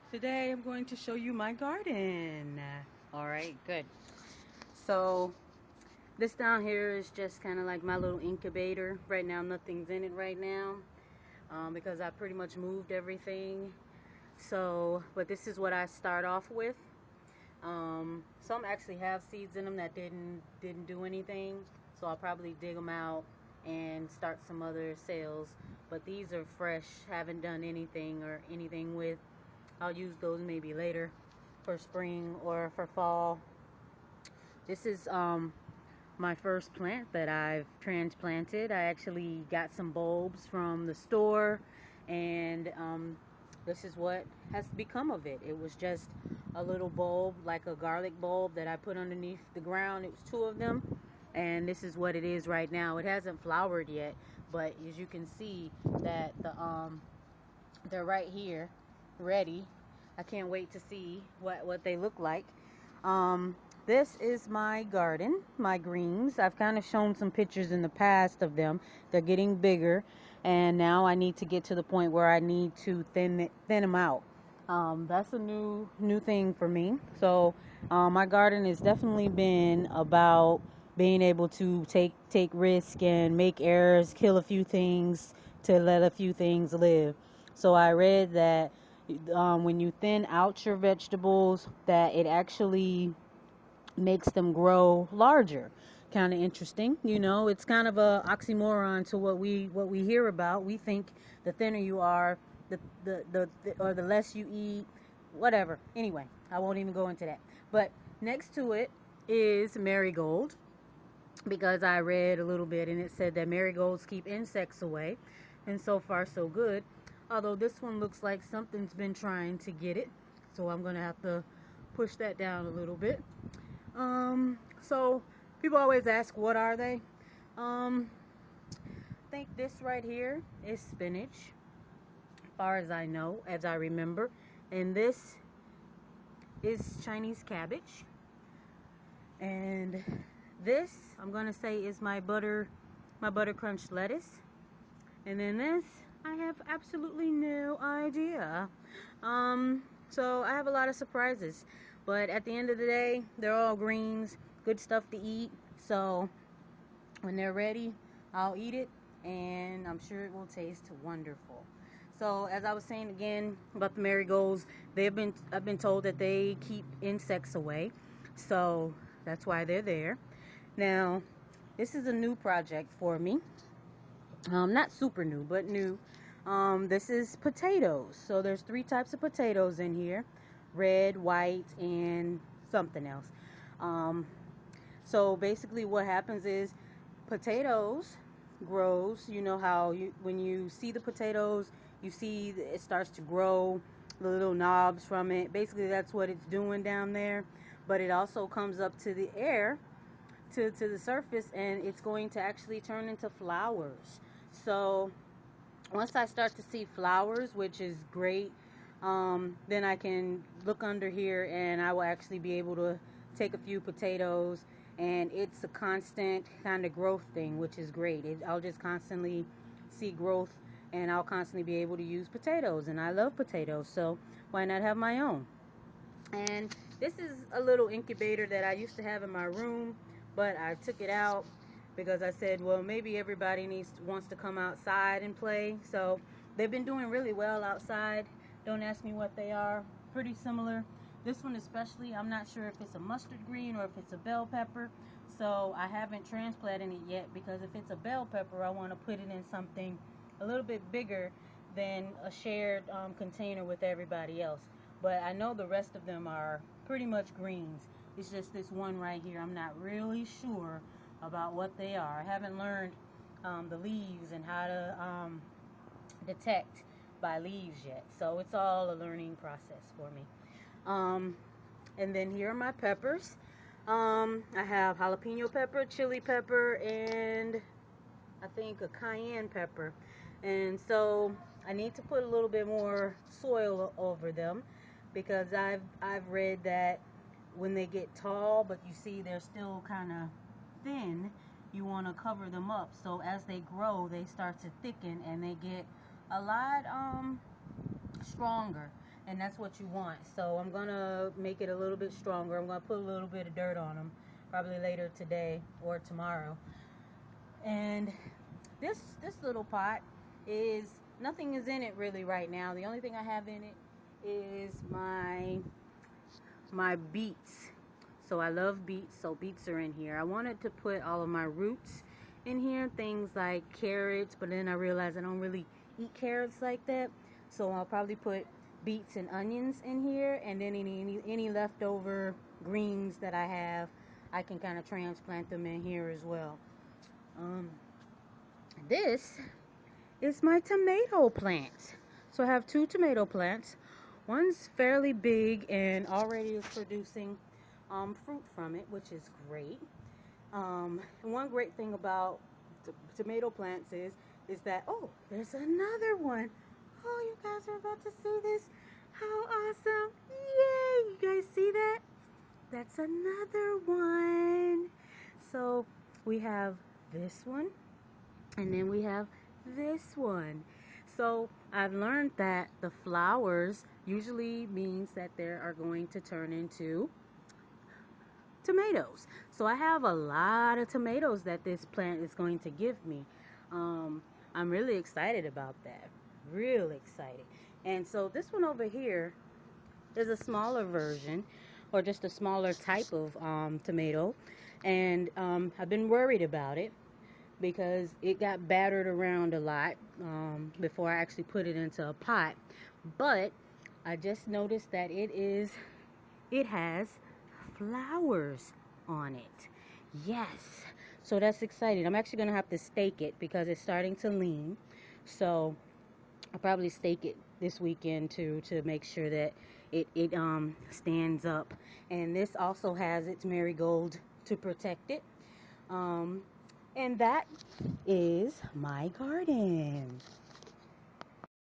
Today I'm going to show you my garden. All right, good. So this down here is just kind of like my little incubator. Right now nothing's in it right now because I pretty much moved everything. So, but this is what I start off with. Some actually have seeds in them that didn't do anything. So I'll probably dig them out and start some other sales. But these are fresh, haven't done anything or anything with. I'll use those maybe later for spring or for fall. This is my first plant that I've transplanted. I actually got some bulbs from the store, and this is what has become of it. It was just a little bulb, like a garlic bulb, that I put underneath the ground. It was two of them, and this is what it is right now. It hasn't flowered yet, but as you can see that they're right here, ready. I can't wait to see what they look like. Um, this is my garden, my greens. I've kind of shown some pictures in the past of them. They're getting bigger, and now I need to get to the point where I need to thin them out. That's a new thing for me. So my garden has definitely been about being able to take risk and make errors, kill a few things to let a few things live. So I read that when you thin out your vegetables, that it actually makes them grow larger. Kind of interesting, It's kind of a oxymoron to what we hear about. We think the thinner you are, or the less you eat, whatever. Anyway, I won't even go into that. But next to it is marigold, because I read a little bit and it said that marigolds keep insects away, and so far so good. Although this one looks like something's been trying to get it, so I'm gonna have to push that down a little bit. So people always ask, what are they? I think this right here is spinach, as far as I know, as I remember, and this is Chinese cabbage, and this I'm gonna say is my butter crunch lettuce, and then this I have absolutely no idea. So I have a lot of surprises, but at the end of the day, they're all greens, good stuff to eat. So when they're ready, I'll eat it, and I'm sure it will taste wonderful. So as I was saying again about the marigolds, I've been told that they keep insects away, so that's why they're there. Now, this is a new project for me. Not super new, but new. This is potatoes. So there's three types of potatoes in here: red, white, and something else. Um, so basically, what happens is potatoes grows. You know how when you see the potatoes, you see it starts to grow the little knobs from it. Basically, that's what it's doing down there. But it also comes up to the air, to the surface, and it's going to actually turn into flowers. So once I start to see flowers, which is great, then I can look under here and I will actually be able to take a few potatoes, and it's a constant kind of growth thing, which is great. I'll just constantly see growth, and I'll constantly be able to use potatoes, and I love potatoes, so why not have my own? And this is a little incubator that I used to have in my room, but I took it out because I said, well, maybe everybody wants to come outside and play. So they've been doing really well outside. Don't ask me what they are. Pretty similar. This one especially, I'm not sure if it's a mustard green or if it's a bell pepper. So I haven't transplanted it yet, because if it's a bell pepper, I want to put it in something a little bit bigger than a shared container with everybody else. But I know the rest of them are pretty much greens. It's just this one right here, I'm not really sure about what they are. I haven't learned the leaves and how to detect by leaves yet. So it's all a learning process for me. Um, and then here are my peppers. I have jalapeno pepper, chili pepper, and I think a cayenne pepper. And so I need to put a little bit more soil over them, because I've read that when they get tall, but you see they're still kind of thin, you want to cover them up, so as they grow they start to thicken and they get a lot stronger. and that's what you want. So I'm gonna make it a little bit stronger. I'm gonna put a little bit of dirt on them, probably later today or tomorrow. And this little pot is, nothing is in it really right now. The only thing I have in it is my beets. So I love beets, so beets are in here. I wanted to put all of my roots in here, things like carrots, but then I realized I don't really eat carrots like that. So I'll probably put beets and onions in here, and then any leftover greens that I have, I can kind of transplant them in here as well. This is my tomato plant. So I have 2 tomato plants. One's fairly big and already is producing fruit from it, which is great. And one great thing about tomato plants is that, oh, there's another one. Oh, you guys are about to see this. How awesome. Yay, you guys see that? That's another one. So we have this one, and then we have this one. So I've learned that the flowers usually means that they are going to turn into tomatoes. So I have a lot of tomatoes that this plant is going to give me. I'm really excited about that. Real excited. And so this one over here is a smaller version, or just a smaller type of tomato. And I've been worried about it because it got battered around a lot before I actually put it into a pot. But I just noticed that it has flowers on it. Yes. So that's exciting. I'm actually going to have to stake it because it's starting to lean. So I'll probably stake it this weekend too, to make sure that it stands up. And this also has its marigold to protect it. And that is my garden.